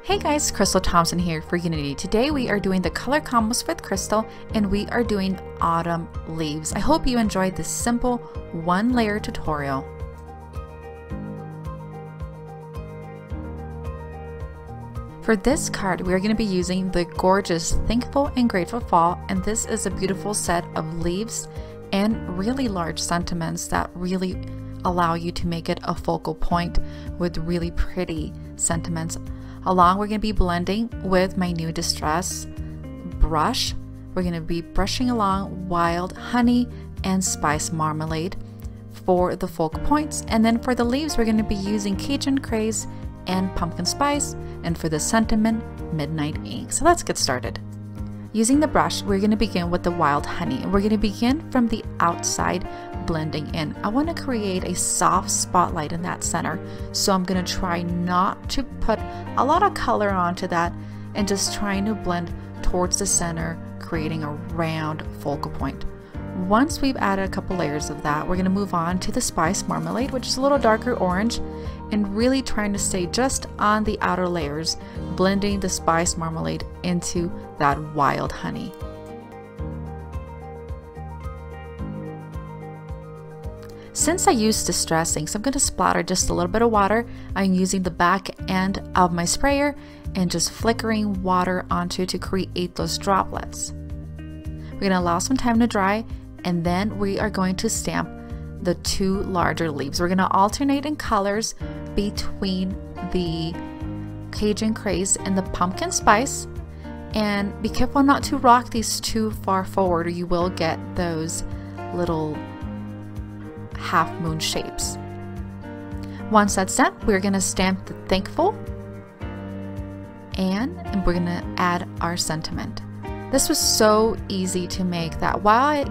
Hey guys, Crystal Thompson here for Unity. Today we are doing the color combos with Crystal and we are doing autumn leaves. I hope you enjoyed this simple one layer tutorial. For this card, we are going to be using the gorgeous Thankful and Grateful Fall, and this is a beautiful set of leaves and really large sentiments that really allow you to make it a focal point with really pretty sentiments. Along, we're going to be blending with my new Distress brush. We're going to be brushing along Wild Honey and Spice Marmalade for the focal points, and then for the leaves we're going to be using Cajun Craze and Pumpkin Spice, and for the sentiment, Midnight Ink. So let's get started. Using the brush, we're going to begin with the Wild Honey. We're going to begin from the outside, blending in. I want to create a soft spotlight in that center, so I'm going to try not to put a lot of color onto that and just trying to blend towards the center, creating a round focal point. Once we've added a couple layers of that, we're going to move on to the Spice Marmalade, which is a little darker orange, and really trying to stay just on the outer layers, blending the Spice Marmalade into that Wild Honey. Since I used Distress inks, I'm going to splatter just a little bit of water. I'm using the back end of my sprayer and just flickering water onto to create those droplets. We're going to allow some time to dry, and then we are going to stamp the two larger leaves. We're going to alternate in colors between the Cajun Craze and the Pumpkin Spice, and be careful not to rock these too far forward or you will get those little half moon shapes. Once that's done, we're going to stamp the Thankful and we're going to add our sentiment. This was so easy to make that while I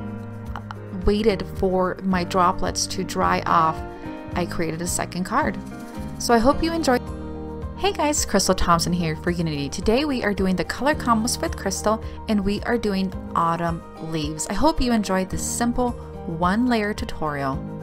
waited for my droplets to dry off, I created a second card. So I hope you enjoyed. Hey guys, Crystal Thompson here for Unity. Today we are doing the color combos with Crystal and we are doing autumn leaves. I hope you enjoyed this simple one layer tutorial.